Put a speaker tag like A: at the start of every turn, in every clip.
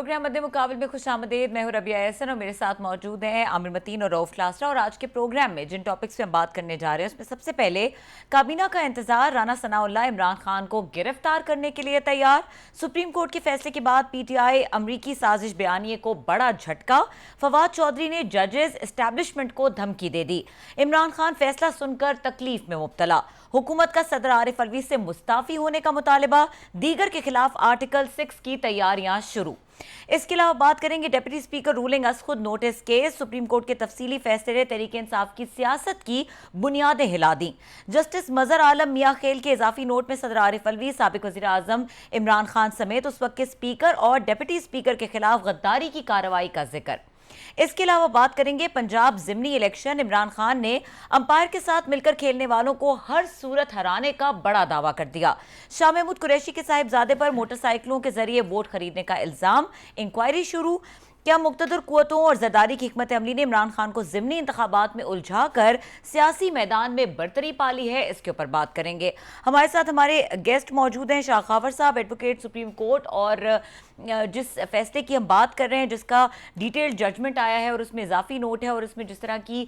A: Programme मध्य मुकाबले में खुशामदीद। मैं हूं रबिया एहसन और मेरे साथ मौजूद हैं आमिर मतीन और रऊफ लास्रा। और आज के प्रोग्राम में जिन टॉपिक्स पे हम बात करने जा रहे हैं उसमें सबसे पहले काबीना का इंतजार। राना सनाउल्लाह इमरान खान को गिरफ्तार करने के लिए तैयार। सुप्रीम कोर्ट के फैसले के बाद पीटीआई अमरीकी साजिश बयानिए को बड़ा झटका। फवाद चौधरी ने जजेस एस्टैब्लिशमेंट को धमकी दे दी। इमरान खान फैसला सुनकर तकलीफ में मुब्तला। हुकूमत का सदर आरिफ अलवी से मुस्ताफी होने का मुतालिबा। दीगर के खिलाफ आर्टिकल 6 की तैयारियां शुरू। इसके अलावा बात करेंगे डिप्टी स्पीकर रूलिंग अस खुद नोटिस केस। सुप्रीम कोर्ट के तफसीली फैसले ने तहरीक इंसाफ की सियासत की बुनियादें हिला दी। जस्टिस मजहर आलम मियां खेल के इजाफी नोट में सदर आरिफ अलवी, साबिक वजीर आजम इमरान खान समेत उस वक्त के स्पीकर और डिप्टी स्पीकर के खिलाफ गद्दारी की कार्रवाई का जिक्र। इसके अलावा बात करेंगे पंजाब जिमनी इलेक्शन। इमरान खान ने अंपायर के साथ मिलकर खेलने वालों को हर सूरत हराने का बड़ा दावा कर दिया। शाह महमूद कुरैशी के साहिबजादे पर मोटरसाइकिलों के जरिए वोट खरीदने का इल्जाम। इंक्वायरी शुरू। क्या मुक्तदर कुव्वतों और जरदारी की हिकमत अमली ने इमरान खान को जिमनी इंतखाबात में उलझाकर सियासी मैदान में बरतरी पाली है? इसके ऊपर बात करेंगे। हमारे साथ हमारे गेस्ट मौजूद हैं शाह खावर साहब, एडवोकेट सुप्रीम कोर्ट, और जिस फैसले की हम बात कर रहे हैं जिसका डिटेल्ड जजमेंट आया है और उसमें इजाफी नोट है और उसमें जिस तरह की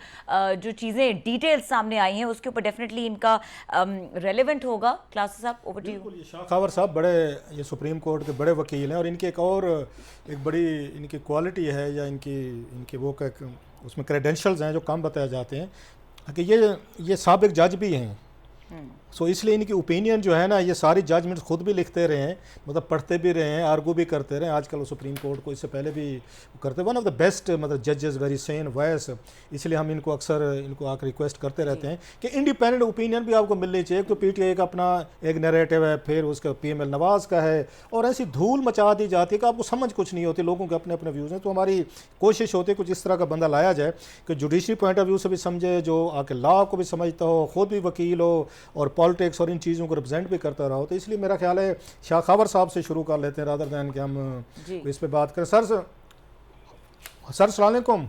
A: जो चीज़ें डिटेल्स सामने आई हैं उसके ऊपर डेफिनेटली इनका रेलेवेंट होगा। क्लास साहब, over to you.
B: Shah Khawar साहब बड़े ये सुप्रीम कोर्ट के बड़े वकील हैं और इनकी एक बड़ी इनकी क्वालिटी है या इनकी वो उसमें क्रेडेंशियल्स हैं जो काम बताए जाते हैं कि ये साबिक जज भी हैं। सो इसलिए इनकी ओपिनियन जो है ना, ये सारी जजमेंट्स खुद भी लिखते रहे हैं, मतलब पढ़ते भी रहे हैं, आर्गू भी करते रहे हैं। आजकल वो सुप्रीम कोर्ट को इससे पहले भी करते, वन ऑफ द बेस्ट मतलब जजेस, वेरी सेन वॉइस। इसलिए हम इनको अक्सर आकर रिक्वेस्ट करते रहते हैं कि इंडिपेंडेंट ओपिनियन भी आपको मिलनी चाहिए। तो पीटीआई का अपना एक नैरेटिव है, फिर उसका पीएमएल नवाज़ का है, और ऐसी धूल मचा दी जाती है कि आपको समझ कुछ नहीं होती। लोगों के अपने अपने व्यूज़ हैं। तो हमारी कोशिश होती है कुछ इस तरह का बंदा लाया जाए कि जुडिशरी पॉइंट ऑफ व्यू से भी समझे, जो आके लॉ को भी समझता हो, खुद भी वकील हो और पॉलिटिक्स और इन चीज़ों को रिप्रेजेंट भी करता रहा हो। तो इसलिए मेरा ख्याल है शाह खावर साहब से शुरू कर लेते हैं रादर दैन कि हम इस पे बात करें। सर अस्सलाम वालेकुम।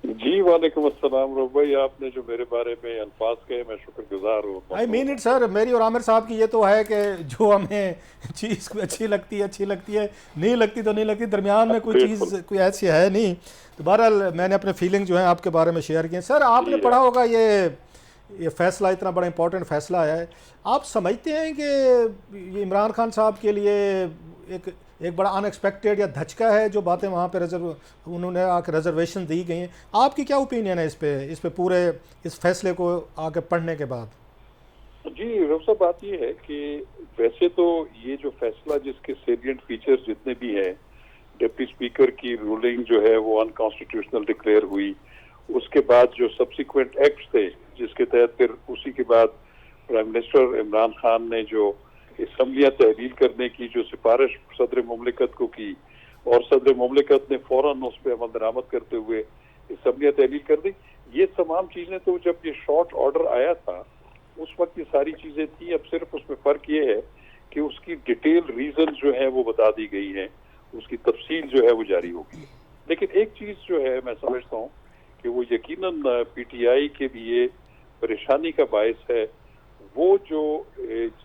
C: जी वालेकुम अस्सलाम। भाई आपने जो मेरे बारे में अल्फाज कहे मैं शुक्रगुजार हूँ।
B: I mean it sir. मेरी और आमिर साहब की ये तो है कि जो हमें चीज़ अच्छी लगती है, नहीं लगती तो नहीं लगती, दरमियान में कोई चीज़ कोई ऐसी है नहीं। तो बहरहाल मैंने अपने फीलिंग जो है आपके बारे में शेयर किए। सर आपने पढ़ा होगा ये फैसला, इतना बड़ा इंपॉर्टेंट फैसला आया है। आप समझते हैं कि ये इमरान खान साहब के लिए एक बड़ा अनएक्सपेक्टेड या धचका है जो बातें वहाँ पे उन्होंने आके रिजर्वेशन दी गई हैं? आपकी क्या ओपिनियन है इस पे पूरे इस फैसले को आके पढ़ने के बाद?
C: जी रफ़, बात ये है कि वैसे तो ये जो फैसला जिसके सेलिएंट फीचर्स जितने भी हैं, डिप्टी स्पीकर की रूलिंग जो है वो अनकॉन्स्टिट्यूशनल डिक्लेयर हुई, उसके बाद जो सब्सिक्वेंट एक्ट्स थे जिसके तहत फिर उसी के बाद प्राइम मिनिस्टर इमरान खान ने जो असम्बलियाँ तहलील करने की जो सिफारिश सदर मुमलिकत को की और सदर मुमलिकत ने फौरन उस पर अमल दरामद करते हुए असम्बलियाँ तहलील कर दी। ये तमाम चीज़ें तो जब ये शॉर्ट ऑर्डर आया था उस वक्त ये सारी चीज़ें थी। अब सिर्फ उसमें फ़र्क ये है कि उसकी डिटेल रीज़न जो है वो बता दी गई है, उसकी तफसील जो है वो जारी होगी। लेकिन एक चीज़ जो है मैं समझता हूँ कि वो यकीनन पीटीआई के लिए परेशानी का बायस है। वो जो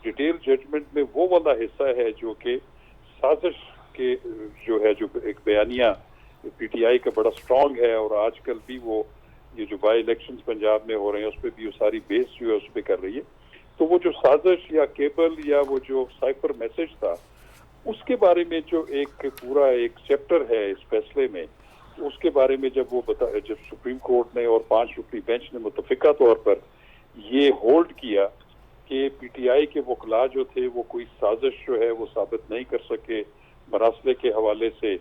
C: डिटेल जजमेंट में वो वाला हिस्सा है जो कि साजिश के जो है, जो एक बयानिया पीटीआई का बड़ा स्ट्रांग है और आजकल भी वो ये जो बाई इलेक्शंस पंजाब में हो रहे हैं उस पर भी वो सारी बेस जो है उस पर कर रही है। तो वो जो साजिश या केबल या वो जो साइफर मैसेज था उसके बारे में जो एक पूरा एक चैप्टर है इस फैसले में, उसके बारे में जब सुप्रीम कोर्ट ने और 5 रुकनी बेंच ने मुतफिका तौर पर ये होल्ड किया कि पीटीआई के वकला जो थे वो कोई साजिश जो है वो साबित नहीं कर सके मरासले के हवाले से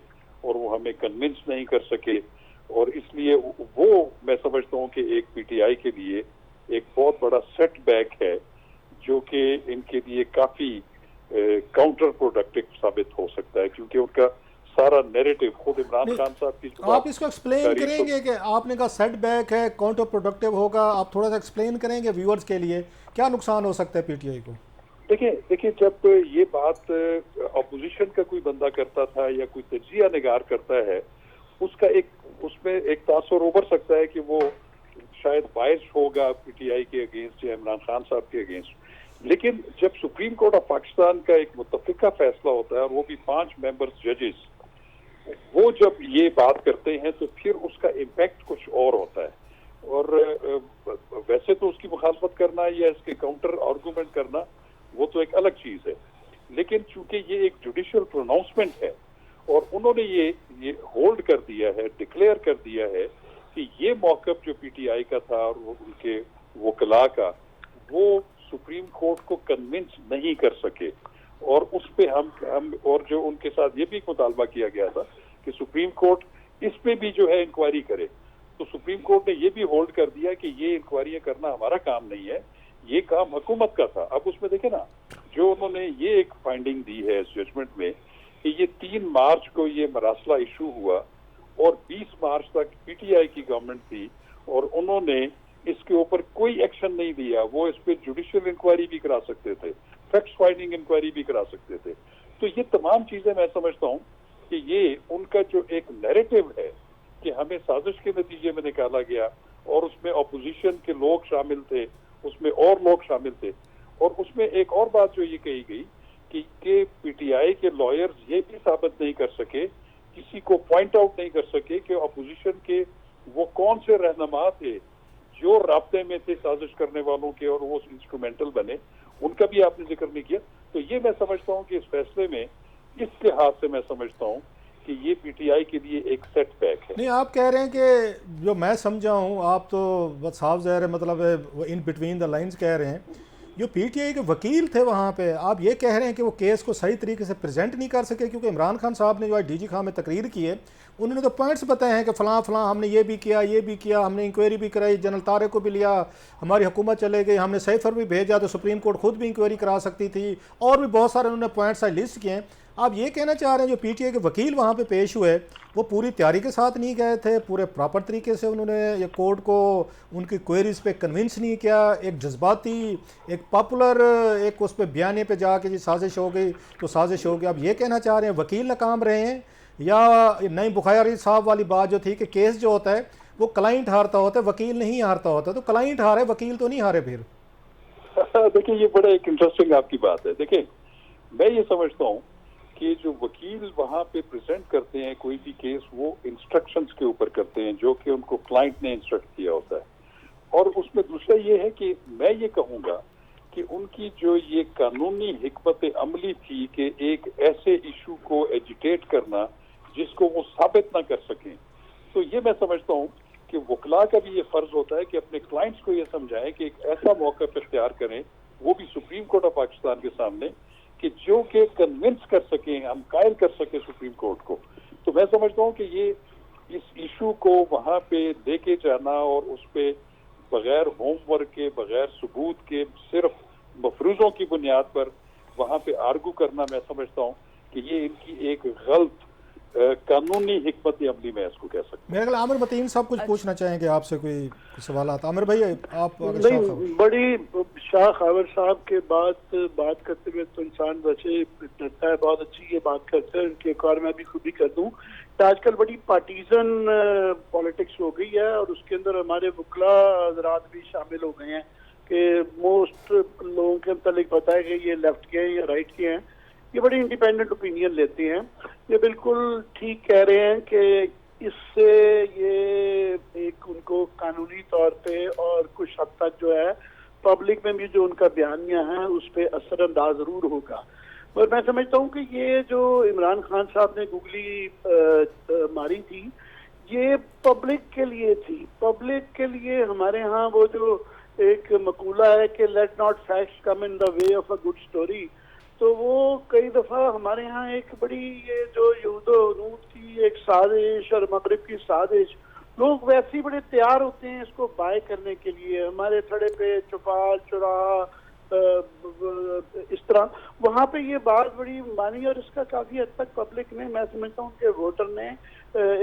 C: और वो हमें कन्विंस नहीं कर सके, और इसलिए वो मैं समझता हूँ कि एक पीटीआई के लिए एक बहुत बड़ा सेटबैक है जो कि इनके लिए काफ़ी काउंटर प्रोडक्टिव साबित हो सकता है, क्योंकि उनका सारा नैरेटिव खुद इमरान खान साहब की।
B: आप इसको एक्सप्लेन करेंगे कि आपने कहा सेटबैक है, काउंटर प्रोडक्टिव होगा, आप थोड़ा सा एक्सप्लेन करेंगे व्यूअर्स के लिए क्या नुकसान हो सकता है पीटीआई को?
C: देखिए जब ये बात अपोजिशन का कोई बंदा करता था या कोई तजिया निगार करता है, उसका उसमें एक तासुर उभर सकता है कि वो शायद बायस होगा पीटीआई के अगेंस्ट या इमरान खान साहब के अगेंस्ट। लेकिन जब सुप्रीम कोर्ट ऑफ पाकिस्तान का एक मुतफिका फैसला होता है और वो भी 5 मेंबर्स जजेस, वो जब ये बात करते हैं तो फिर उसका इम्पैक्ट कुछ और होता है। और वैसे तो उसकी मुखालफत करना या इसके काउंटर आर्गूमेंट करना वो तो एक अलग चीज है, लेकिन चूंकि ये एक जुडिशियल प्रोनाउंसमेंट है और उन्होंने ये होल्ड कर दिया है, डिक्लेयर कर दिया है कि ये मौक़िफ़ जो पीटीआई का था और उनके वकला का, वो सुप्रीम कोर्ट को कन्विंस नहीं कर सके। और उस पे हम और जो उनके साथ ये भी मुतालबा किया गया था कि सुप्रीम कोर्ट इस पे भी जो है इंक्वायरी करे, तो सुप्रीम कोर्ट ने ये भी होल्ड कर दिया कि ये इंक्वायरी करना हमारा काम नहीं है, ये काम हुकूमत का था। अब उसमें देखे ना, जो उन्होंने ये एक फाइंडिंग दी है इस जजमेंट में कि ये 3 मार्च को ये मरासला इशू हुआ और 20 मार्च तक पीटीआई की गवर्नमेंट थी और उन्होंने इसके ऊपर कोई एक्शन नहीं लिया। वो इस पे जुडिशियल इंक्वायरी भी करा सकते थे, फैक्ट फाइंडिंग इंक्वायरी भी करा सकते थे। तो ये तमाम चीजें मैं समझता हूँ कि ये उनका जो एक नैरेटिव है कि हमें साजिश के नतीजे में निकाला गया और उसमें अपोजिशन के लोग शामिल थे, उसमें और लोग शामिल थे। और उसमें एक और बात जो ये कही गई कि पीटीआई के लॉयर्स ये भी साबित नहीं कर सके, किसी को पॉइंट आउट नहीं कर सके कि अपोजिशन के वो कौन से रहनुमा थे जो राब्ते में थे साजिश करने वालों के और वो इंस्ट्रूमेंटल बने, उनका भी आपने जिक्र नहीं किया। तो ये मैं समझता हूँ कि इस फैसले में इस लिहाज से मैं समझता हूँ कि ये पीटीआई के लिए एक सेटबैक है।
B: नहीं, आप कह रहे हैं कि जो मैं समझा हूँ, आप तो बस साफ ज़ाहिर है, मतलब वो इन बिटवीन द लाइंस कह रहे हैं, जो पीटीआई के वकील थे वहाँ पे, आप ये कह रहे हैं कि वो केस को सही तरीके से प्रेजेंट नहीं कर सके, क्योंकि इमरान खान साहब ने जो आज डीजी खान में तकरीर की है, उन्होंने तो पॉइंट्स बताए हैं कि फ़लाँ फ़लाँ हमने ये भी किया, हमने इंक्वायरी भी कराई, जनरल तारे को भी लिया, हमारी हुकूमत चले गई, हमने सैफर भी भेजा तो सुप्रीम कोर्ट खुद भी इंक्वायरी करा सकती थी, और भी बहुत सारे उन्होंने पॉइंट्स लिस्ट किए हैं। आप ये कहना चाह रहे हैं जो पीटीआई के वकील वहाँ पे पेश हुए वो पूरी तैयारी के साथ नहीं गए थे, पूरे प्रॉपर तरीके से उन्होंने ये कोर्ट को उनकी क्वेरीज पे कन्विंस नहीं किया, एक जज्बाती, एक पॉपुलर, एक उस पर बयाने पे जाके जी साजिश हो गई तो साजिश हो गई। आप ये कहना चाह रहे हैं वकील नाकाम रहे हैं, या नईम बुखारी साहब वाली बात जो थी कि केस जो होता है वो क्लाइंट हारता होता है, वकील नहीं हारता होता, तो क्लाइंट हारे, वकील तो नहीं हारे फिर?
C: देखिए, ये बड़ा एक इंटरेस्टिंग आपकी बात है। देखिए, मैं ये समझता हूँ कि जो वकील वहां पे प्रेजेंट करते हैं कोई भी केस, वो इंस्ट्रक्शंस के ऊपर करते हैं जो कि उनको क्लाइंट ने इंस्ट्रक्ट किया होता है। और उसमें दूसरा ये है कि मैं ये कहूँगा कि उनकी जो ये कानूनी हिकमत अमली थी कि एक ऐसे इशू को एजिटेट करना जिसको वो साबित ना कर सकें, तो ये मैं समझता हूँ कि वकला का भी ये फर्ज होता है कि अपने क्लाइंट्स को ये समझाएं कि एक ऐसा मौका इख्तियार करें, वो भी सुप्रीम कोर्ट ऑफ पाकिस्तान के सामने, कि जो के कन्विंस कर सकें, हम कायल कर सके सुप्रीम कोर्ट को। तो मैं समझता हूँ कि ये इस इशू को वहां पे लेके जाना और उस पे बगैर होमवर्क के, बगैर सबूत के, सिर्फ मफरूजों की बुनियाद पर वहां पे आर्गू करना, मैं समझता हूँ कि ये इनकी एक गलत कानूनी हिकमत अमली में इसको कह सकते हैं।
B: मेरे ख्याल आमिर मतीन साहब कुछ पूछना चाहेंगे आपसे, कोई सवाल आता? आमिर भाई आप।
D: नहीं, बड़ी शाह खबर साहब के बात करते हुए तो इंसान वैसे डरता है, बहुत अच्छी ये बात करते हैं, उनके एक और मैं भी खुद ही कर दूं कि आजकल बड़ी पार्टीजन पॉलिटिक्स हो गई है और उसके अंदर हमारे वकला हजरात भी शामिल हो गए हैं कि मोस्ट लोगों के मतलब पता है कि ये लेफ्ट के हैं या राइट के हैं, ये बड़ी इंडिपेंडेंट ओपिनियन लेते हैं। ये बिल्कुल ठीक कह रहे हैं कि इससे ये एक उनको कानूनी तौर पे और कुछ हद तक जो है पब्लिक में भी जो उनका बयानिया है उस पर असरअंदाज जरूर होगा। और मैं समझता हूँ कि ये जो इमरान खान साहब ने गुगली मारी थी, ये पब्लिक के लिए थी, पब्लिक के लिए। हमारे यहाँ वो जो एक मकूला है कि let not facts come in the way of a good story, तो वो कई दफा हमारे यहाँ एक बड़ी ये जो यहूद की एक साजिश और मगरिब की साजिश, लोग वैसे ही बड़े तैयार होते हैं इसको बाय करने के लिए। हमारे थड़े पे छुपा चुरा इस तरह वहाँ पे ये बात बड़ी मानी और इसका काफी हद तक पब्लिक ने, मैं समझता हूँ कि वोटर ने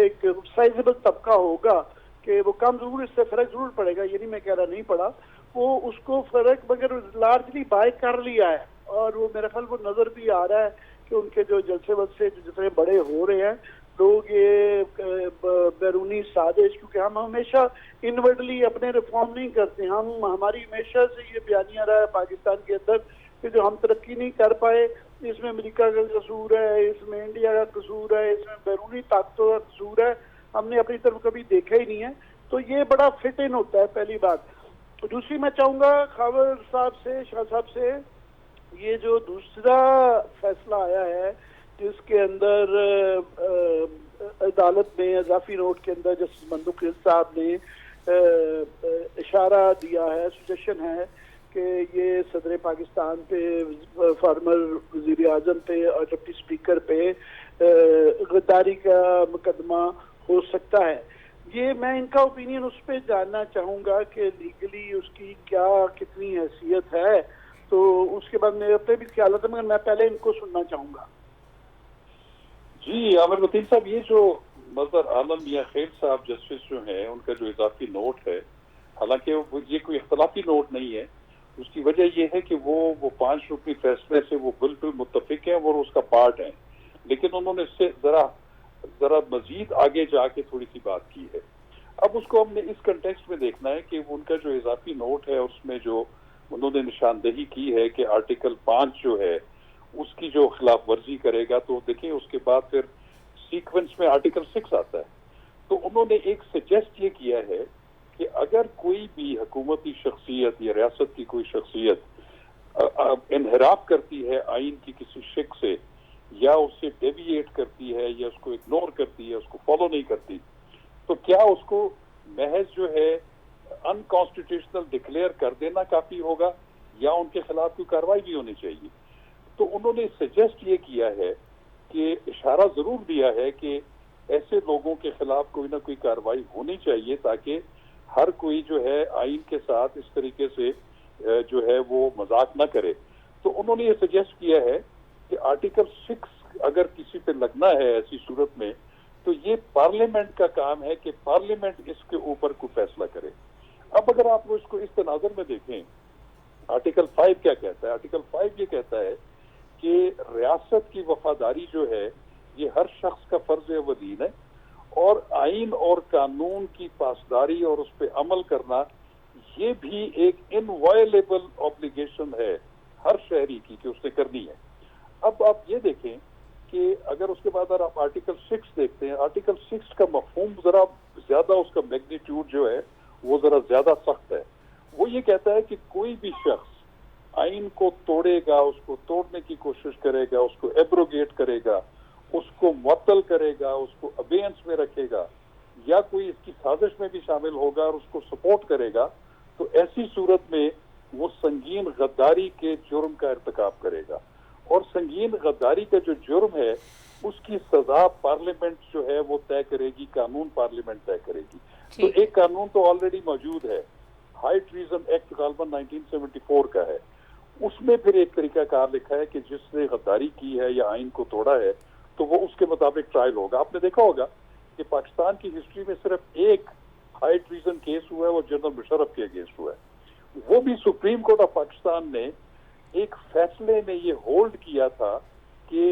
D: एक साइजेबल तबका होगा कि वो कम जरूर, इससे फर्क जरूर पड़ेगा, ये नहीं मैं कह रहा नहीं पड़ा, वो उसको फर्क मगर लार्जली बाय कर लिया है। और वो मेरा ख्याल वो नजर भी आ रहा है कि उनके जो जलसे वलसे जितने बड़े हो रहे हैं लोग, ये बैरूनी साजिश, क्योंकि हम हमेशा इनवर्डली अपने रिफॉर्म नहीं करते, हमारी हमेशा से ये बयानिया रहा है पाकिस्तान के अंदर कि जो हम तरक्की नहीं कर पाए इसमें अमेरिका का कसूर है, इसमें इंडिया का कसूर है, इसमें बैरूनी ताकतों का कसूर है, हमने अपनी तरफ कभी देखा ही नहीं है। तो ये बड़ा फिट इन होता है, पहली बात। दूसरी मैं चाहूंगा खावर साहब से, शाह साहब से, ये जो दूसरा फैसला आया है जिसके अंदर अदालत ने इजाफी नोट के अंदर जस्टिस मंदुक साहब ने इशारा दिया है, सजेशन है कि ये सदर पाकिस्तान पे, फार्मर वजीर आजम पे और डिप्टी स्पीकर पे गद्दारी का मुकदमा हो सकता है। ये मैं इनका ओपिनियन उस पर जानना चाहूंगा कि लीगली उसकी क्या कितनी हैसियत है, तो उसके बाद मेरे अपने भी ख्याल आता है, मगर मैं पहले इनको सुनना चाहूंगा।
C: जी आमिर वतीन साहब, ये जो मजहर आलम या खेल साहब जस्टिस जो हैं, उनका जो इजाफी नोट है, हालांकि ये कोई इख्तलाफी नोट नहीं है, उसकी वजह यह है कि वो 5 रुकनी फैसले से वो बिल्कुल मुत्तफिक है और उसका पार्ट है, लेकिन उन्होंने इससे जरा मजीद आगे जाके थोड़ी सी बात की है। अब उसको हमने इस कंटेक्स्ट में देखना है कि उनका जो इजाफी नोट है उसमें जो उन्होंने निशानदेही की है कि आर्टिकल 5 जो है उसकी जो खिलाफ वर्जी करेगा, तो देखिए उसके बाद फिर सीक्वेंस में आर्टिकल 6 आता है। तो उन्होंने एक सजेस्ट ये किया है कि अगर कोई भी हुकूमती शख्सियत या रियासत की कोई शख्सियत इनहराफ करती है आइन की किसी शिक से, या उससे डेविएट करती है, या उसको इग्नोर करती है, उसको फॉलो नहीं करती, तो क्या उसको महज जो है अनकॉन्स्टिट्यूशनल डिक्लेयर कर देना काफी होगा या उनके खिलाफ कोई कार्रवाई भी होनी चाहिए। तो उन्होंने सजेस्ट ये किया है कि इशारा जरूर दिया है कि ऐसे लोगों के खिलाफ कोई ना कोई कार्रवाई होनी चाहिए ताकि हर कोई जो है आइन के साथ इस तरीके से जो है वो मजाक ना करे। तो उन्होंने ये सजेस्ट किया है कि आर्टिकल 6 अगर किसी पे लगना है ऐसी सूरत में, तो ये पार्लियामेंट का काम है कि पार्लियामेंट इसके ऊपर कोई फैसला करे। अब अगर आप इसको इस तनाजुर में देखें, आर्टिकल 5 क्या कहता है? आर्टिकल 5 ये कहता है कि रियासत की वफादारी जो है ये हर शख्स का फर्ज वदीन है, और आइन और कानून की पासदारी और उस पर अमल करना ये भी एक इनवायलेबल ऑब्लिगेशन है हर शहरी की कि उसने करनी है। अब आप ये देखें कि अगर उसके बाद अगर आप आर्टिकल 6 देखते हैं, आर्टिकल 6 का मफहूम जरा ज्यादा, उसका मैग्नीट्यूड जो है वो जरा ज्यादा सख्त है। वो ये कहता है कि कोई भी शख्स आइन को तोड़ेगा, उसको तोड़ने की कोशिश करेगा, उसको एब्रोगेट करेगा, उसको मुअत्तल करेगा, उसको अबेयंस में रखेगा, या कोई इसकी साजिश में भी शामिल होगा और उसको सपोर्ट करेगा, तो ऐसी सूरत में वो संगीन गद्दारी के जुर्म का इर्तिकाब करेगा। और संगीन गद्दारी का जो जुर्म है उसकी सजा पार्लियामेंट जो है वो तय करेगी, कानून पार्लियामेंट तय करेगी। तो एक कानून तो ऑलरेडी मौजूद है, हाई ट्रीजन एक्ट गालबन 1974 का है, उसमें फिर एक तरीकाकार लिखा है कि जिसने गद्दारी की है या आइन को तोड़ा है तो वो उसके मुताबिक ट्रायल होगा। आपने देखा होगा कि पाकिस्तान की हिस्ट्री में सिर्फ एक हाई ट्रीजन केस हुआ है, वो जनरल मुशर्रफ के अगेंस्ट हुआ है। वो भी सुप्रीम कोर्ट ऑफ पाकिस्तान ने एक फैसले में ये होल्ड किया था कि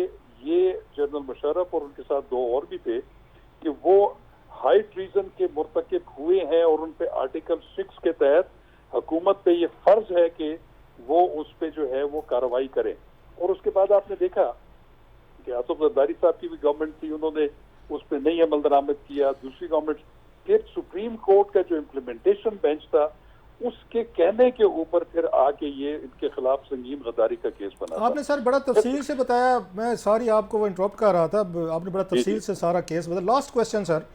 C: ये जनरल मुशर्रफ और उनके साथ 2 और भी थे कि वो हाई ट्रीजन के मुर्तकिब हुए हैं और उन पे आर्टिकल 6 के तहत हुकूमत पे ये फर्ज है कि वो उस पे जो है वो कार्रवाई करें। और उसके बाद आपने देखा कि आसिफ जरदारी साहब की भी गवर्नमेंट थी, उन्होंने उस पर नहीं अमल दरामद किया, दूसरी गवर्नमेंट, फिर सुप्रीम कोर्ट का जो इम्प्लीमेंटेशन बेंच था उसके कहने के ऊपर फिर आके ये इनके खिलाफ संगीन गद्दारी का केस बना।
B: आपने सर बड़ा तफसील से बताया, मैं सॉरी आपको वो इंटरप्ट कर रहा था, आपने बड़ा तफसील से सारा केस बताया। लास्ट क्वेश्चन सर,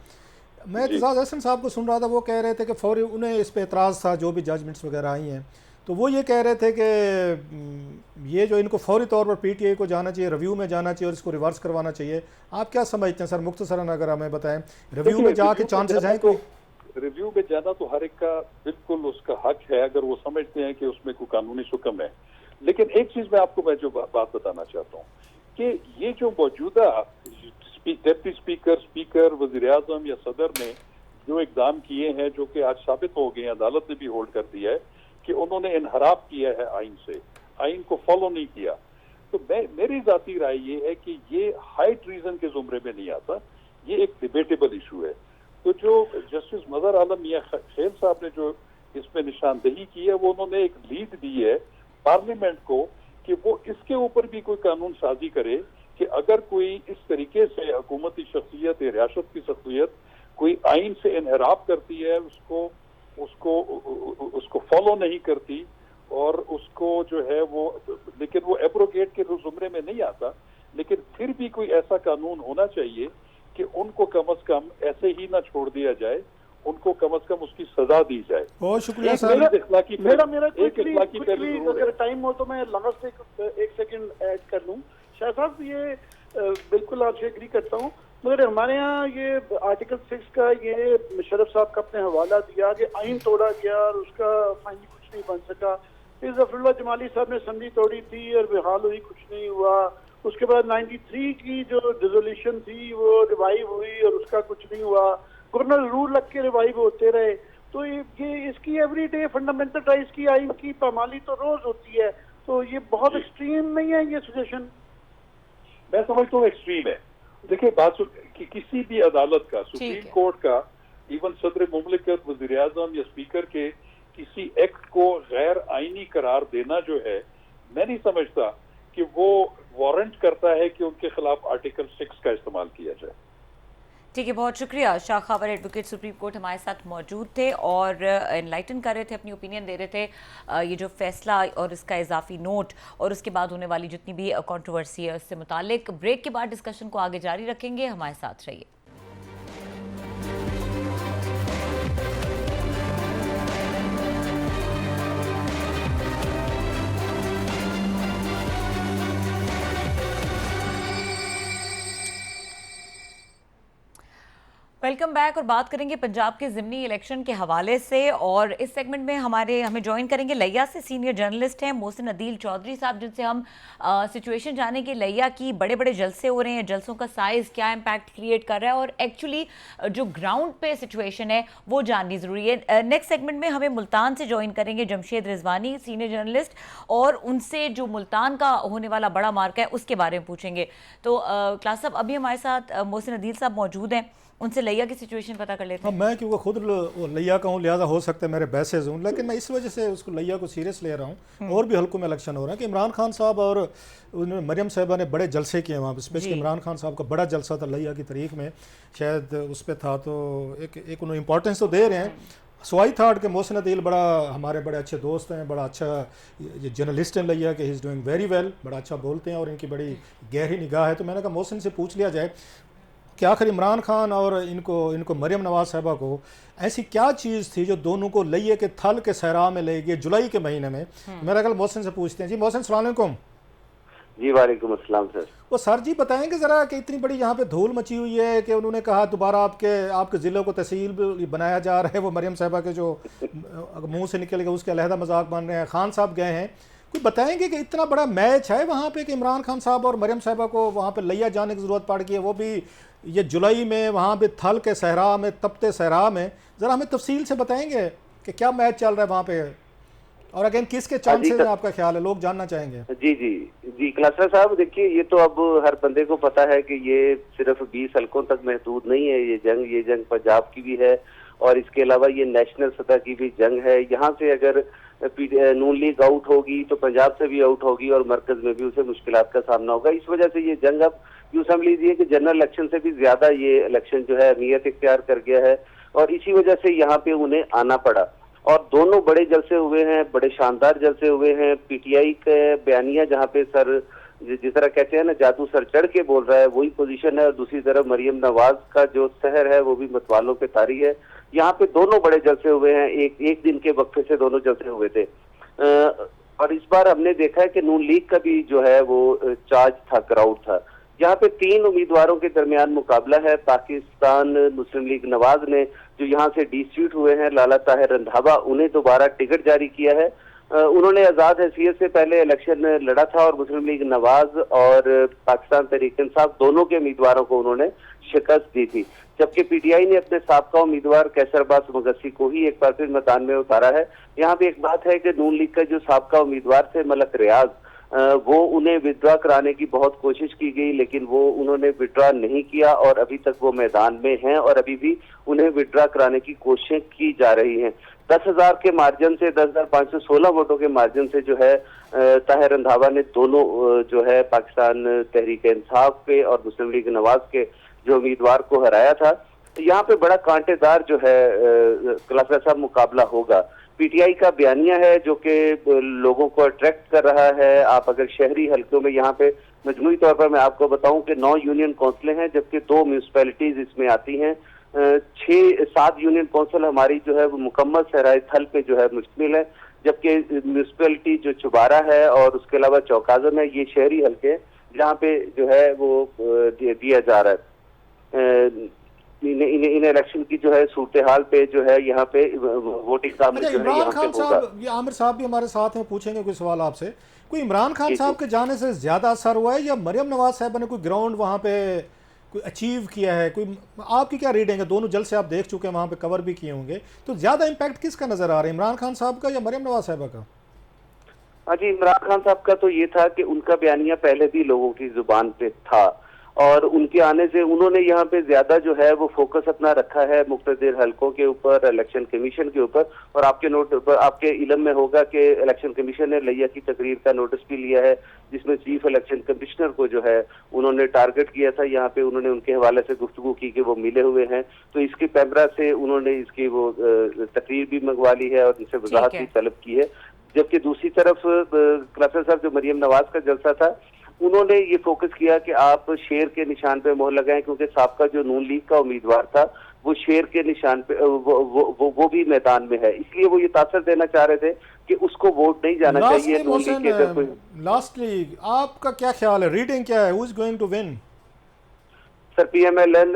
B: मैं एतजाज़ हसन साहब को सुन रहा था, वो कह रहे थे कि फौरी उन्हें इस पे एतराज़ था जो भी जजमेंट्स वगैरह आई हैं, तो वो ये कह रहे थे कि ये जो इनको फौरी तौर पर पीटीआई को जाना चाहिए, रिव्यू में जाना चाहिए और इसको रिवर्स करवाना चाहिए। आप क्या समझते हैं सर, मुख्तसरन अगर हमें बताएं, रिव्यू में जाके चांसेस हैं कोई?
C: रिव्यू में जाना तो हर एक का बिल्कुल उसका हक है अगर वो समझते हैं कि उसमें कोई कानूनी हुक्म है। लेकिन एक चीज मैं आपको जो बात बताना चाहता हूँ कि ये जो मौजूदा डिप्टी स्पीकर, वजीर आजम या सदर ने जो इकदाम किए हैं, जो कि आज साबित हो गए, अदालत ने भी होल्ड कर दिया है कि उन्होंने इनहराफ किया है आइन से, आइन को फॉलो नहीं किया, तो मेरी जाती राय ये है कि ये हाई ट्रीजन के जुमरे में नहीं आता, ये एक डिबेटेबल इशू है। तो जो जस्टिस मजहर आलम मियां खेल साहब ने जो इसमें निशानदेही की है, वो उन्होंने एक लीड दी है पार्लियामेंट को कि वो इसके ऊपर भी कोई कानून साजी करे कि अगर कोई इस तरीके से हुकूमती शख्सियत या रियासत की शख्सियत कोई आइन से इनहराफ करती है, उसको फॉलो नहीं करती और उसको जो है वो, लेकिन वो एब्रोगेट के जुमरे में नहीं आता, लेकिन फिर भी कोई ऐसा कानून होना चाहिए कि उनको कम से कम ऐसे ही ना छोड़ दिया जाए, उनको कम से कम उसकी सजा दी जाए।
B: बहुत शुक्रिया
D: एक
B: सर।
D: मेरा
C: इखलाकी पहलू
D: अगर टाइम हो तो मैं लास्ट एक सेकंड ऐड कर लूं। शाह साहब, ये बिल्कुल आपसे एग्री करता हूं, मगर हमारे यहाँ ये आर्टिकल 6 का ये मुशर्रफ साहब का आपने हवाला दिया कि आइन तोड़ा गया और उसका फाइनली कुछ नहीं बन सका। फिर जफरुल्लाह जमाली साहब ने संधि तोड़ी थी और बेहाल हुई, कुछ नहीं हुआ। उसके बाद 93 की जो रिजोल्यूशन थी वो रिवाइव हुई और उसका कुछ नहीं हुआ। गवर्नर रूल लग के रिवाइव होते रहे। तो ये इसकी एवरीडे फंडामेंटल राइट्स की आइन की पामाली तो रोज होती है। तो ये बहुत एक्सट्रीम नहीं है ये सजेशन?
C: मैं समझता हूँ एक्सट्रीम है। देखिए बात कि किसी भी अदालत का, सुप्रीम कोर्ट का, इवन सदर मुमलिकत, वज़ीर आज़म या स्पीकर के किसी एक्ट को गैर आईनी करार देना जो है, मैं नहीं समझता कि वो वारंट करता है कि उनके खिलाफ आर्टिकल 6 का इस्तेमाल किया जाए।
A: ठीक है, बहुत शुक्रिया। Shah Khawar advocate supreme court हमारे साथ मौजूद थे और एनलाइटन कर रहे थे, अपनी ओपिनियन दे रहे थे ये जो फैसला और इसका इजाफी नोट और उसके बाद होने वाली जितनी भी कंट्रोवर्सी है उससे मुतालिक। ब्रेक के बाद डिस्कशन को आगे जारी रखेंगे, हमारे साथ रहिए। वेलकम बैक और बात करेंगे पंजाब के ज़िमनी इलेक्शन के हवाले से। और इस सेगमेंट में हमें ज्वाइन करेंगे लिया से सीनियर जर्नलिस्ट हैं मोहसिन अदील चौधरी साहब, जिनसे हम सिचुएशन जानेंगे लिया की। बड़े बड़े जलसे हो रहे हैं, जलसों का साइज़ क्या इम्पैक्ट क्रिएट कर रहा है और एक्चुअली जो ग्राउंड पे सिचुएशन है वो जाननी ज़रूरी है। नेक्स्ट सेगमेंट में हमें मुल्तान से ज्वाइन करेंगे जमशेद रिजवानी, सीनियर जर्नलिस्ट, और उनसे जो मुल्तान का होने वाला बड़ा मार्का है उसके बारे में पूछेंगे। तो क्लास साहब, अभी हमारे साथ मोहसिन अदील साहब मौजूद हैं, उनसे लिया की सिचुएशन पता कर लेते हैं।
B: हाँ, मैं क्योंकि खुद लिया का हूँ, लिहाजा हो सकता है मेरे बैसेज हूँ, लेकिन मैं इस वजह से उसको लिया को सीरियस ले रहा हूँ। और भी हल्कों में इलेक्शन हो रहा है कि इमरान खान साहब और मरियम साहिबा ने बड़े जलसे किए वहाँ पर। स्पेशली इमरान खान साहब का बड़ा जलसा था लिया की तारीख में, शायद उस पर था। तो एक उन्होंने इंपॉर्टेंस तो दे रहे हैं। सवाई थाट के मोहसिन अदील हमारे बड़े अच्छे दोस्त हैं, बड़ा अच्छा ये जर्नलिस्ट हैं लिया के, he is doing very well, बड़ा अच्छा बोलते हैं और इनकी बड़ी गहरी निगाह है। तो मैंने कहा मोहसिन से पूछ लिया जाए कि आखिर इमरान खान और इनको मरियम नवाज साहबा को ऐसी क्या चीज़ थी जो दोनों को लिये के थल के सहरा में ले गए जुलाई के महीने में। मेरा ख्याल मोहसिन से पूछते हैं। जी मोहसिन, अस्सलाम वालेकुम।
E: जी वालेकुम अस्सलाम सर।
B: वो सर जी बताएंगे ज़रा कि इतनी बड़ी यहाँ पे धूल मची हुई है कि उन्होंने कहा दोबारा आपके ज़िले को तहसील बनाया जा रहा है। वो मरियम साहबा के जो मुँह से निकल गए उसके अलहदा मजाक बन रहे हैं। खान साहब गए हैं, कोई बताएंगे कि इतना बड़ा मैच है वहाँ पे कि इमरान खान साहब और मरियम साहबा को वहाँ पे लिया जाने की ज़रूरत पड़ गई है, वो भी ये जुलाई में वहाँ पे थल के सहरा में, तपते सहरा में। ज़रा हमें तफसील से बताएंगे कि क्या मैच चल रहा है वहाँ पे और अगेन किसके चांसेस हैं, आपका ख्याल है, लोग जानना चाहेंगे।
E: जी क्लासर साहब, देखिए ये तो अब हर बंदे को पता है कि ये सिर्फ 20 हल्कों तक महदूद नहीं है। ये जंग पंजाब की भी है और इसके अलावा ये नेशनल सतह की भी जंग है। यहाँ से अगर नून लीग आउट होगी तो पंजाब से भी आउट होगी और मरकज में भी उसे मुश्किलात का सामना होगा। इस वजह से ये जंग अब यूँ समझ लीजिए कि जनरल इलेक्शन से भी ज्यादा ये इलेक्शन जो है अहमियत इख्तियार कर गया है और इसी वजह से यहाँ पे उन्हें आना पड़ा। और दोनों बड़े जलसे हुए हैं, बड़े शानदार जलसे हुए हैं। पीटीआई के बयानिया जहाँ पे सर जिस तरह कहते हैं ना जादू सर चढ़ के बोल रहा है, वही पोजीशन है। और दूसरी तरफ मरियम नवाज का जो शहर है वो भी मतवालों पे तारी है। यहाँ पे दोनों बड़े जलसे हुए हैं, एक दिन के वक्फे से दोनों जलसे हुए थे। और इस बार हमने देखा है कि नून लीग का भी जो है वो चार्ज था, क्राउड था। यहाँ पे 3 उम्मीदवारों के दरमियान मुकाबला है। पाकिस्तान मुस्लिम लीग नवाज ने जो यहाँ से डिस्ट्रीब्यूट हुए हैं, लाला ताहिर रंधावा, उन्हें दोबारा टिकट जारी किया है। उन्होंने आजाद हैसियत से पहले इलेक्शन लड़ा था और मुस्लिम लीग नवाज और पाकिस्तान तहरीक इंसाफ दोनों के उम्मीदवारों को उन्होंने शिकस्त दी थी। जबकि पीटीआई ने अपने साबका उम्मीदवार कैसर अब्बास मुगस्सी को ही एक बार फिर मैदान में उतारा है। यहाँ पे एक बात है कि नून लीग का जो साबका उम्मीदवार थे मलक रियाज, वो उन्हें विड्रॉ कराने की बहुत कोशिश की गई लेकिन वो उन्होंने विड्रॉ नहीं किया और अभी तक वो मैदान में हैं और अभी भी उन्हें विड्रॉ कराने की कोशिशें की जा रही हैं। 10,000 के मार्जिन से 10,516 वोटों के मार्जिन से जो है ताहिर रंधावा ने दोनों जो है पाकिस्तान तहरीक इंसाफ के और मुस्लिम लीग नवाज के जो उम्मीदवार को हराया था। यहाँ पे बड़ा कांटेदार जो है कलासरा साहब मुकाबला होगा। पीटीआई का बयानिया है जो कि लोगों को अट्रैक्ट कर रहा है। आप अगर शहरी हल्कों में यहाँ पे मजमूई तौर पर मैं आपको बताऊं कि 9 यूनियन काउंसिलें हैं, जबकि 2 म्यूनिसिपैलिटीज इसमें आती हैं। 6-7 यूनियन काउंसिल हमारी जो है वो मुकम्मल सहराई थल पे जो है मुश्तमिल है, जबकि म्यूनिसिपैलिटी जो चुबारा है और उसके अलावा चौकाज़म है, ये शहरी हल्के जहाँ पे जो है वो दिया जा रहा है। इन इलेक्शन की जो है सूरत हाल पे जो है यहाँ पे वोटिंग का
B: अच्छा, इमरान खान साहब, ये आमिर साहब भी हमारे साथ हैं, पूछेंगे कोई सवाल आपसे। कोई इमरान खान साहब के जाने से ज्यादा असर हुआ है या मरियम नवाज साहब ने कोई ग्राउंड वहाँ पे कोई अचीव किया है? कोई आपकी क्या रीडिंग है? दोनों जलसे आप देख चुके हैं, वहाँ पे कवर भी किए होंगे, तो ज्यादा इम्पैक्ट किसका नजर आ रहा है, इमरान खान साहब का या मरियम नवाज साहब का?
E: हाँ जी, इमरान खान साहब का तो ये था कि उनका बयानिया पहले भी लोगों की जुबान पे था और उनके आने से उन्होंने यहाँ पे ज्यादा जो है वो फोकस अपना रखा है मुख्तलिफ हलकों के ऊपर, इलेक्शन कमीशन के ऊपर। और आपके इल्म में होगा कि इलेक्शन कमीशन ने लिया की तकरीर का नोटिस भी लिया है, जिसमें चीफ इलेक्शन कमिश्नर को जो है उन्होंने टारगेट किया था। यहाँ पे उन्होंने उनके हवाले से गुफ्तगू की कि वो मिले हुए हैं, तो इसकी पैमरा से उन्होंने इसकी वो तकरीर भी मंगवा ली है और इनसे वजाहत भी तलब की है। जबकि दूसरी तरफ कलासर साहब जो मरियम नवाज का जलसा था, उन्होंने ये फोकस किया कि आप शेर के निशान पे मोहर लगाएं, क्योंकि साबका जो नून लीग का उम्मीदवार था वो शेर के निशान पे वो भी मैदान में है, इसलिए वो ये तासर देना चाह रहे थे कि उसको वोट नहीं जाना चाहिए नून लीग के। अगर कोई
B: लास्टली आपका क्या ख्याल है, रीडिंग क्या है, who is going to win?
E: Sir, PMLN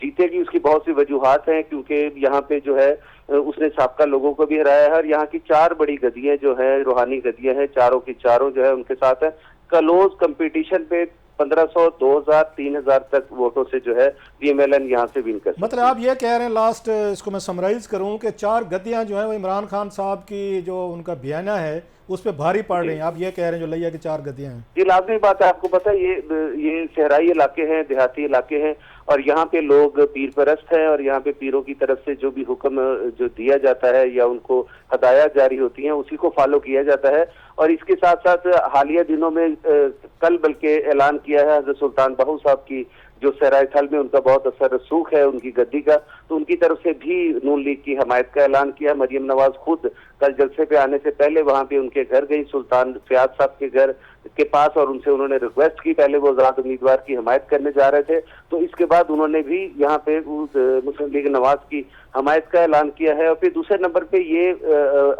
E: जीतेगी, उसकी बहुत सी वजूहात हैं, क्योंकि यहाँ पे जो है उसने साबका लोगों को भी हराया है और यहाँ की 4 बड़ी गद्दियां जो है रूहानी गद्दियां हैं, चारों की चारों जो है उनके साथ है। क्लोज कंपटीशन पे 1500, 2000, 3000 तक वोटों से जो है पीएमएलएन यहाँ से विन कर सकती है।
B: मतलब आप ये कह रहे हैं, लास्ट इसको मैं समराइज करूं कि 4 गद्दियां जो है वो इमरान खान साहब की जो उनका बयाना है उस पर भारी पड़ रही हैं, आप ये कह रहे हैं जो लिया की 4 गद्दियां हैं?
E: जी, लाजमी बात है। आपको पता है ये सहराई इलाके हैं, देहाती इलाके हैं और यहाँ पे लोग पीर परस्त हैं और यहाँ पे पीरों की तरफ से जो भी हुक्म जो दिया जाता है या उनको हदायत जारी होती हैं उसी को फॉलो किया जाता है। और इसके साथ साथ हालिया दिनों में कल बल्कि ऐलान किया है हज़रत सुल्तान बाहू साहब की, जो सहराई थल में उनका बहुत असर रसूख है उनकी गद्दी का, तो उनकी तरफ से भी नून लीग की हमायत का ऐलान किया। मरियम नवाज खुद कल जलसे पे आने से पहले वहां पे उनके घर गई, सुल्तान फयाज साहब के घर के पास, और उनसे उन्होंने रिक्वेस्ट की, पहले वो आजाद उम्मीदवार की हमायत करने जा रहे थे, तो इसके बाद उन्होंने भी यहाँ पे मुस्लिम लीग नवाज की हमायत का ऐलान किया है। और फिर दूसरे नंबर पे ये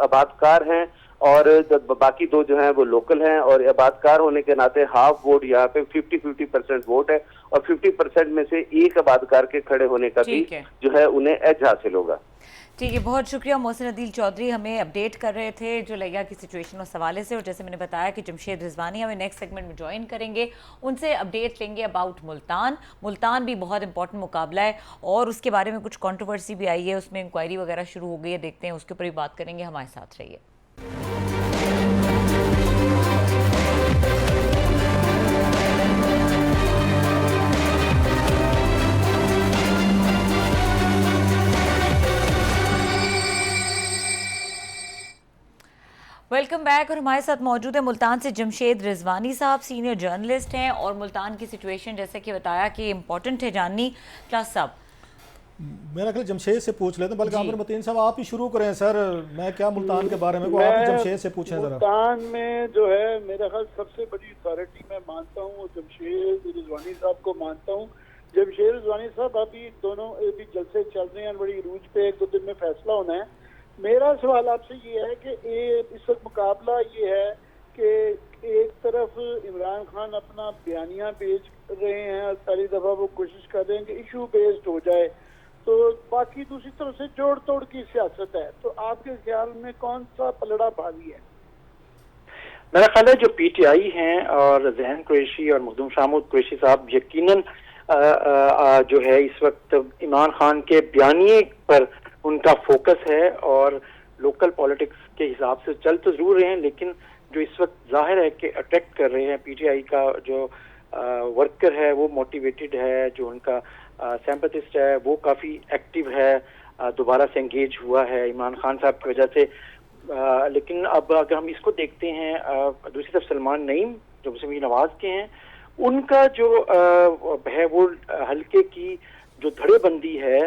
E: आबादकार हैं और बाकी 2 जो हैं वो लोकल हैं, और आबादकार होने के नाते हाफ वोट यहाँ पे 50% वोट है और 50% में से एक आबादकार के खड़े होने का भी जो है उन्हें एज हासिल होगा।
A: ठीक है, बहुत शुक्रिया। मोहसिन अदील चौधरी हमें अपडेट कर रहे थे जो लिया की सिचुएशन उस हवाले से, और जैसे मैंने बताया कि जमशेद रिजवानी हमें नेक्स्ट सेगमेंट में ज्वाइन करेंगे, उनसे अपडेट लेंगे अबाउट मुल्तान भी बहुत इंपॉर्टेंट मुकाबला है और उसके बारे में कुछ कंट्रोवर्सी भी आई है, उसमें इंक्वायरी वगैरह शुरू हो गई है, देखते हैं उसके ऊपर भी बात करेंगे। हमारे साथ रहिए। Welcome back. और हमारे साथ मौजूद है मुल्तान से जमशेद रिजवानी साहब, सीनियर जर्नलिस्ट हैं और मुल्तान की सिचुएशन जैसे कि बताया कि इम्पोर्टेंट है जाननी। क्लास साहब,
B: मेरा ख्याल जमशेद से पूछ लेते हैं, बल्कि आमिर मतीन साहब आप ही शुरू करें सर। मैं क्या मुल्तान के बारे में को आप जमशेद से पूछें जरा।
D: मुल्तान में जो है मेरा ख्याल सबसे बड़ी अथॉरिटी मैं मानता हूँ जमशेद रिजवानी साहब को मानता हूँ। जमशेद रिजवानी साहब अभी दोनों अभी जलसे चल रहे हैं, बड़ी रूज पे 1-2 दिन में फैसला होना है। मेरा सवाल आपसे ये है कि इस वक्त मुकाबला ये है कि एक तरफ इमरान खान अपना बयानिया बेच रहे हैं और पहली दफा वो कोशिश कर रहे हैं कि इशू बेस्ड हो जाए, तो बाकी दूसरी तरफ से जोड़ तोड़ की सियासत है, तो आपके ख्याल में कौन सा पलड़ा भारी है?
F: मेरा ख्याल है जो पीटीआई हैं और जहन कुरैशी और मखदूम शाहमूद कुरैशी साहब यकीनन जो है इस वक्त इमरान खान के बयानिए पर उनका फोकस है और लोकल पॉलिटिक्स के हिसाब से चल तो जरूर रहे हैं, लेकिन जो इस वक्त जाहिर है कि अट्रैक्ट कर रहे हैं पीटीआई का जो वर्कर है वो मोटिवेटेड है, जो उनका सैम्पथिस्ट है वो काफ़ी एक्टिव है दोबारा से एंगेज हुआ है इमरान खान साहब की वजह से। लेकिन अब अगर हम इसको देखते हैं, दूसरी तरफ सलमान नईम जो मुस्लिम लीग नवाज के हैं, उनका जो है वो हल्के की जो धड़ेबंदी है,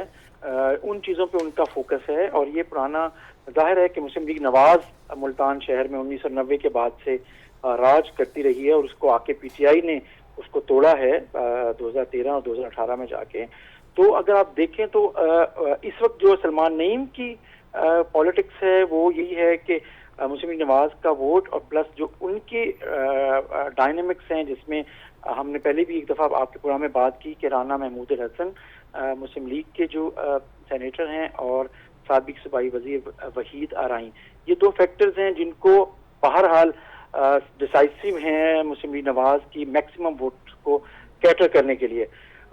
F: उन चीज़ों पे उनका फोकस है। और ये पुराना जाहिर है कि मुस्लिम लीग नवाज मुल्तान शहर में 1990 के बाद से राज करती रही है और उसको आके पीटीआई ने उसको तोड़ा है 2013 और 2018 में जाके। तो अगर आप देखें तो इस वक्त जो सलमान नईम की पॉलिटिक्स है वो यही है कि मुस्लिम लीग नवाज का वोट और प्लस जो उनके डायनेमिक्स हैं, जिसमें हमने पहले भी एक दफ़ा आपके प्रोग्राम में बात की कि राना महमूद हसन मुस्लिम लीग के जो सेनेटर हैं और साबिक सूबाई वजीर वहीद आराई, ये दो फैक्टर्स हैं जिनको बहरहाल डिसाइसिव हैं मुस्लिम लीग नवाज की मैक्सिमम वोट को कैटर करने के लिए।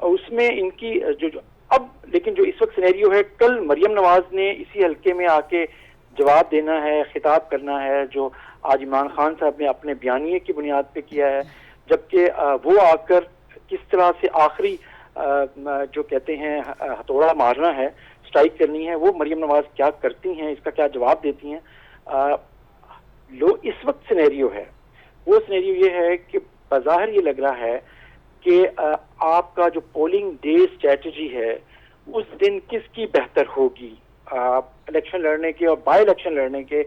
F: उसमें इनकी जो अब लेकिन जो इस वक्त सिनेरियो है, कल मरियम नवाज ने इसी हल्के में आके जवाब देना है, खिताब करना है, जो आज इमरान खान साहब ने अपने बयानिए की बुनियाद पे किया है, जबकि वो आकर किस तरह से आखिरी जो कहते हैं हथौड़ा मारना है, स्ट्राइक करनी है, वो मरियम नवाज क्या करती हैं, इसका क्या जवाब देती हैं। इस वक्त सिनेरियो है, वो सिनेरियो ये है कि बाज़ाहिर ये लग रहा है कि आपका जो पोलिंग डे स्ट्रेटजी है उस दिन किसकी बेहतर होगी इलेक्शन लड़ने के और बाय इलेक्शन लड़ने के।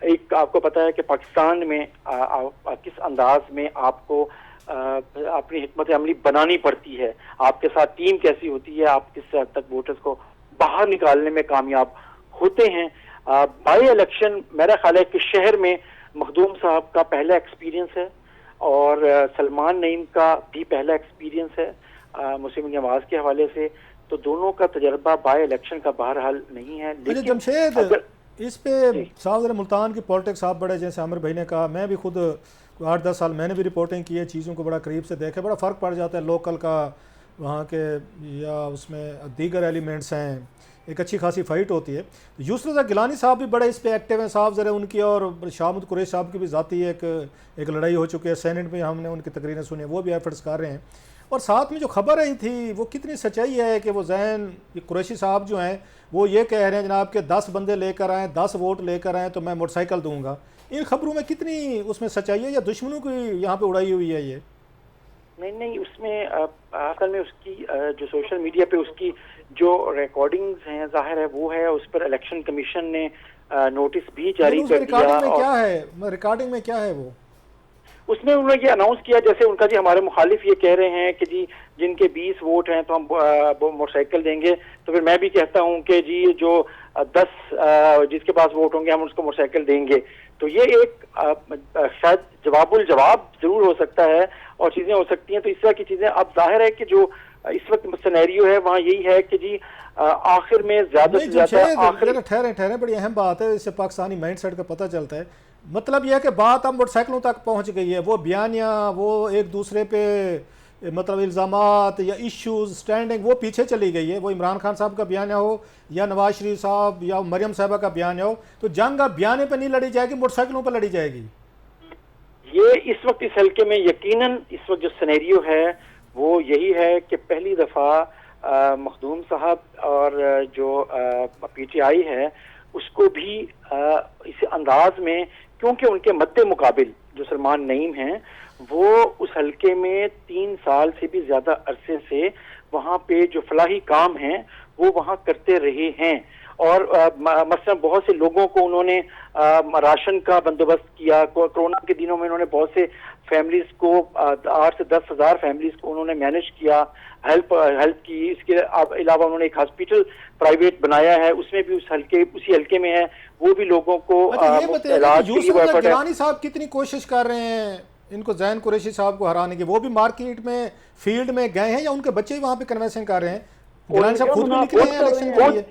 F: एक आपको पता है कि पाकिस्तान में किस अंदाज में आपको अपनी हिकमत अमली बनानी पड़ती है, आपके साथ टीम कैसी होती है, आप किस हद तक वोटर्स को बाहर निकालने में कामयाब होते हैं। बाई इलेक्शन मेरा ख्याल है कि शहर में मखदूम साहब का पहला एक्सपीरियंस है और सलमान नईम का भी पहला एक्सपीरियंस है मुस्लिम नवाज के हवाले से, तो दोनों का तजर्बा बाय इलेक्शन का बहरहाल नहीं है।
B: लेकिन जमशेद इस पे साहब जरा मुल्तान की पॉलिटिक्स आप बड़े, जैसे आमिर भाई ने कहा, मैं भी खुद 8-10 साल मैंने भी रिपोर्टिंग की है, चीज़ों को बड़ा करीब से देखे, बड़ा फ़र्क पड़ जाता है लोकल का वहाँ के या उसमें दीगर एलिमेंट्स हैं, एक अच्छी खासी फाइट होती है। यूसुफ रज़ा गिलानी साहब भी बड़े इस पे एक्टिव हैं साहब, ज़रा उनकी और शाहमुद कुरैशी साहब की भी ज़ाती एक लड़ाई हो चुकी है, सेनेट में हमने उनकी तकरीरें सुनी, वो भी एफर्ट्स कर रहे हैं। और साथ में जो खबर आई थी वो कितनी सच्चाई है कि वो जैन कुरैशी साहब जो हैं वो ये कह रहे हैं जनाब के 10 बंदे लेकर आएँ, 10 वोट लेकर आएँ तो मैं मोटरसाइकिल दूंगा। इन खबरों में कितनी उसमें सच्चाई है या दुश्मनों की यहाँ पे उड़ाई हुई है ये?
F: नहीं, उसमें असल में उसकी जो सोशल मीडिया पे उसकी जो रिकॉर्डिंग्स हैं जाहिर है वो है, उस पर इलेक्शन कमीशन ने नोटिस भी जारी कर दिया।
B: रिकॉर्डिंग में क्या है वो?
F: उसमें उन्होंने ये अनाउंस किया जैसे उनका जी हमारे मुखालिफ ये कह रहे हैं कि जी जिनके 20 वोट हैं तो हम मोटरसाइकिल देंगे, तो फिर मैं भी कहता हूं कि जी जो 10 जिसके पास वोट होंगे हम उसको मोटरसाइकिल देंगे। तो ये एक शायद जवाबुल जवाब जरूर हो सकता है और चीजें हो सकती हैं। तो इस तरह की चीजें अब जाहिर है कि जो इस वक्त सिनेरियो है वहाँ यही है कि जी आखिर में ज्यादा से ज्यादा
B: ठहरे बड़ी अहम बात है, इससे पाकिस्तानी माइंड सेट का पता चलता है। मतलब यह है कि बात अब मोटरसाइकिलों तक पहुंच गई है, वो बयानियाँ, वो एक दूसरे पे मतलब इल्ज़ामात या इश्यूज स्टैंडिंग वो पीछे चली गई है। वो इमरान खान साहब का बयान हो या नवाज शरीफ साहब या मरियम साहबा का बयान हो, तो जंग अब बयाने पे नहीं लड़ी जाएगी, मोटरसाइकिलों पर लड़ी जाएगी।
F: ये इस वक्त इस हल्के में यकीनन इस वक्त जो सिनेरियो है वो यही है कि पहली दफ़ा मखदूम साहब और जो पीटीआई है उसको भी इस अंदाज में, क्योंकि उनके मद्दे मुकाबिल जो सलमान नईम हैं वो उस हल्के में 3 साल से भी ज्यादा अरसे से वहाँ पे जो फलाही काम हैं वो वहाँ करते रहे हैं। और मसलन बहुत से लोगों को उन्होंने राशन का बंदोबस्त किया। कोरोना के दिनों में उन्होंने बहुत से फैमिलीज को 8 से 10 हज़ार फैमिलीज को उन्होंने मैनेज किया, हेल्प की। इसके अलावा उन्होंने एक हॉस्पिटल प्राइवेट बनाया है, उसमें भी उसी हल्के में है, वो भी लोगों को
B: गिलानी साहब कितनी कोशिश कर रहे हैं इनको जैन कुरैशी साहब को हराने की? वो भी मार्केट में फील्ड में गए हैं या उनके बच्चे ही वहाँ पे कन्वेंशन कर रहे हैं? गिलानी साहब खुद भी निकले हैं इलेक्शन के लिए,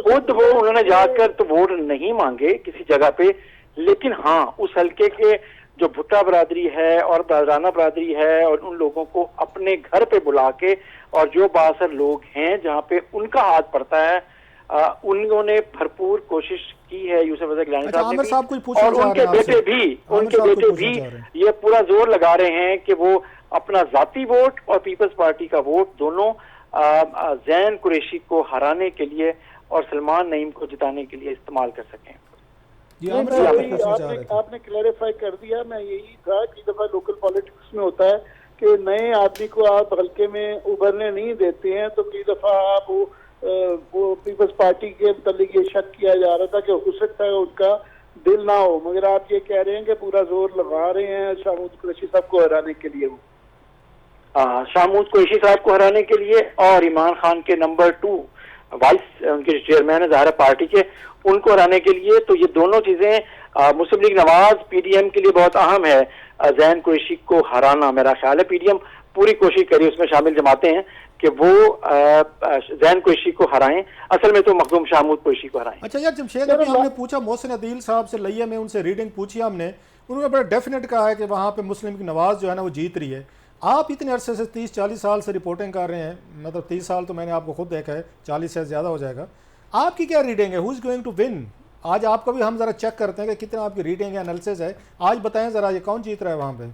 F: खुद वो उन्होंने जाकर तो वोट नहीं मांगे किसी जगह पे, लेकिन हाँ उस हल्के के जो भुट्टा बरादरी है और राना बरादरी है और उन लोगों को अपने घर पे बुला के और जो बासर लोग हैं जहाँ पे उनका हाथ पड़ता है उन्होंने भरपूर कोशिश की है यूसुफ रज़ा गिलानी साहब ने भी, और उनके बेटे भी ये पूरा जोर लगा रहे हैं कि वो अपना जाती वोट और पीपल्स पार्टी का वोट दोनों जैन कुरैशी को हराने के लिए और सलमान नईम को जिताने के लिए इस्तेमाल कर सकें।
B: ये
D: नहीं,
B: आमिर
D: मैं
B: साहब
D: वही
B: पूछना चाह रहे थे।
D: आपने क्लैरिफाई कर दिया। मैं यही था कि दफा लोकल पॉलिटिक्स में होता है कि नए आदमी को आप हल्के में उभरने नहीं देते हैं, तो कई दफा आप वो पीपल्स पार्टी के मतलब ये शक किया जा रहा था कि हो सकता है उनका दिल ना हो, मगर आप ये कह रहे हैं कि पूरा जोर लगा रहे हैं शाहमूद कुरैशी साहब को हराने के लिए। वो
F: शाहमूद कुरैशी साहब को हराने के लिए और इमरान खान के नंबर 2 वाइस उनके चेयरमैन है ज़ाहिर पार्टी के, उनको हराने के लिए। तो ये दोनों चीजें मुस्लिम लीग नवाज पीडीएम के लिए बहुत अहम है। जैन कुरैशी को हराना, मेरा ख्याल है पीडीएम पूरी कोशिश करी, उसमें शामिल जमाते हैं कि वो जैन कुरैशी को हराएं, असल में तो मखदूम शाहमूद कुरैशी को हराएं।
B: अच्छा यार जमशेद, अभी हमने पूछा मोहसिन अदील साहब से लिया में, उनसे रीडिंग पूछी हमने, उन्होंने बड़ा डेफिनेट कहा है कि वहाँ पे मुस्लिम लीग नवाज जो है ना वो जीत रही है। आप इतने अरसे से 30-40 साल से रिपोर्टिंग कर रहे हैं, मतलब 30 साल तो मैंने आपको खुद देखा है, 40 से ज़्यादा हो जाएगा। आपकी क्या रीडिंग है, who is going to win? आज आपको भी हम ज़रा चेक करते हैं कि कितना आपकी रीडिंग है, एनालिसिस है। आज बताएं ज़रा, ये कौन जीत रहा है वहाँ पे?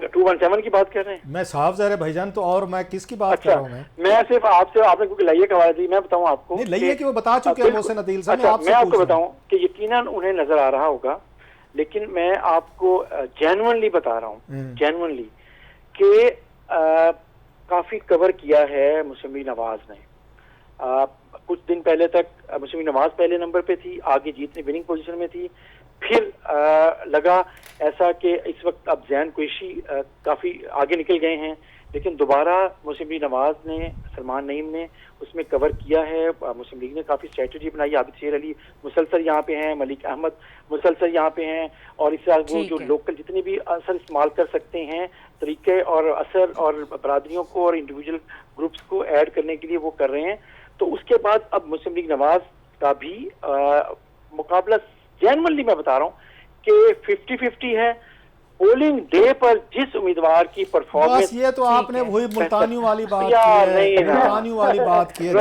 F: 217 की बात कर रहे हैं?
B: मैं साफ ज़ाहिर है भाईजान, तो और मैं किसकी बात कर रहा हूँ?
F: मैं सिर्फ आपसे, आपने क्योंकि लइया का हवाला दी, मैं बताऊं आपको
B: नहीं, लइया की वो बता चुके हैं मोहसिन अदील साहब।
F: अच्छा, मैं आपको बताऊं कि यकीनन उन्हें नजर आ रहा होगा, लेकिन मैं आपको जेन्युइनली बता रहा हूँ, जेन्युइनली कि काफी कवर किया है मुस्लिम लीग नवाज ने। कुछ दिन पहले तक मुस्लिम लीग नवाज पहले नंबर पे थी, आगे जीतने विनिंग पोजीशन में थी, फिर लगा ऐसा कि इस वक्त अब जैन कुरैशी काफी आगे निकल गए हैं, लेकिन दोबारा मुस्लिम लीग नवाज ने, सलमान नईम ने उसमें कवर किया है। मुस्लिम लीग ने काफी स्ट्रेटजी बनाई, आबिद शेर अली मुसलसल यहाँ पे हैं, मलिक अहमद मुसलसल यहाँ पे हैं, और इस तरह वो जो लोकल जितने भी असर इस्तेमाल कर सकते हैं तरीके और असर और बरादरियों को और इंडिविजुअल ग्रुप्स को ऐड करने के लिए वो कर रहे हैं। तो उसके बाद अब मुस्लिम लीग नवाज का भी मुकाबला जेन्युइनली मैं बता रहा हूँ कि 50-50 है। पोलिंग डे पर जिस उम्मीदवार की परफॉर्मेंस,
B: ये तो आपने वही मुल्तानियों वाली बात की है, मुल्तानियों वाली बात की है,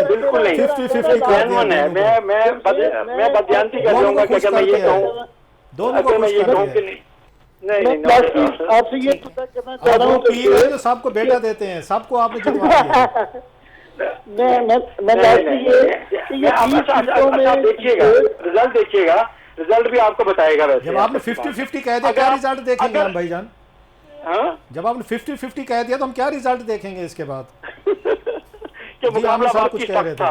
F: बिल्कुल नहीं,
B: 50-50
F: जेन्युइन है। मैं बदयांती कर दूंगा कि अगर मैं ये कहूँ,
B: दोनों को
F: मैं ये कहूँ कि नहीं,
D: आपसे ये पता करना चाह रहा हूँ
B: तो सबको बेटा देते हैं, सबको आपने जितवा दिया।
F: देखिएगा रिजल्ट, देखिएगा रिजल्ट भी आपको बताएगा। वैसे
B: जब आपने 50-50 कह दिया, क्या रिजल्ट देखेंगे हम भाईजान? जब आपने 50-50 कह दिया तो हम क्या रिजल्ट देखेंगे इसके बाद?
F: मुकाबला कुछ कह रहे थे।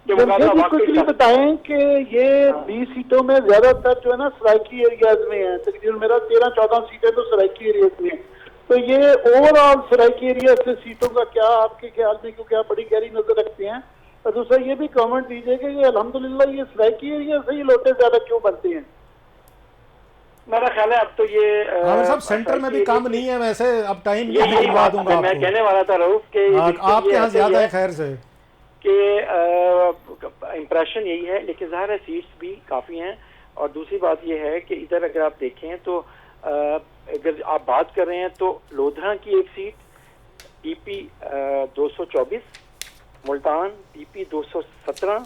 D: कुछ भी बताएं कि ये 20 सीटों में ज्यादातर जो है ना सराइकी एरियाज में है, तकरीबन मेरा 13-14 सीटें तो सराइकी एरियाज में है। तो ये ओवरऑल सराइकी एरिया से सीटों का क्या आपके ख्याल में, क्योंकि आप बड़ी गहरी नजर रखते हैं, और दूसरा ये भी कमेंट दीजिए कि ये अल्हम्दुलिल्लाह ये सराइकी एरिया से ही लोटे ज्यादा क्यों बनते हैं?
F: मेरा ख्याल है अब तो ये
B: सब सेंटर में भी काम नहीं है वैसे, अब टाइम
F: यही बात दूंगा। मैं कहने वाला था रऊफ के
B: आपके यहाँ ज्यादा है खैर से
F: कि इम्प्रेशन यही है, लेकिन ज़ाहिर है सीट्स भी काफ़ी हैं। और दूसरी बात यह है कि इधर अगर आप देखें तो अगर आप बात कर रहे हैं तो लोधरा की एक सीट टीपी 224, मुल्तान टीपी 217,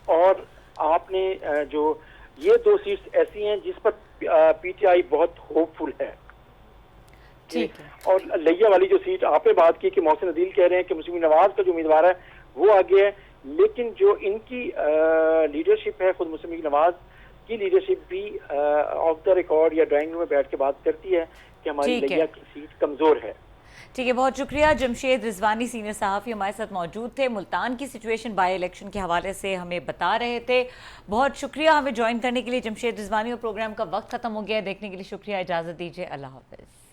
F: और आपने जो ये 2 सीट्स ऐसी हैं जिस पर पीटीआई बहुत होपफुल है।
A: ठीक है।
F: और लिया वाली जो सीट आपने बात की कि मोहसिन अदील कह रहे हैं कि मुस्लिम नवाज का जो उम्मीदवार है वो आगे है, लेकिन जो इनकी लीडरशिप है, खुद मुस्लिम नवाज की लीडरशिप भी ऑफ द रिकॉर्ड या ड्राइंग रूम में बैठ के बात करती है कि हमारी लिया की सीट कमजोर है।
A: ठीक है, बहुत शुक्रिया। जमशेद रिजवानी सीनियर सहाफ़ी हमारे साथ मौजूद थे, मुल्तान की सिचुएशन बाय इलेक्शन के हवाले से हमें बता रहे थे। बहुत शुक्रिया हमें ज्वाइन करने के लिए जमशेद रिजवानी, और प्रोग्राम का वक्त खत्म हो गया है, देखने के लिए शुक्रिया, इजाज़त दीजिए, अल्लाह हाफ़िज़।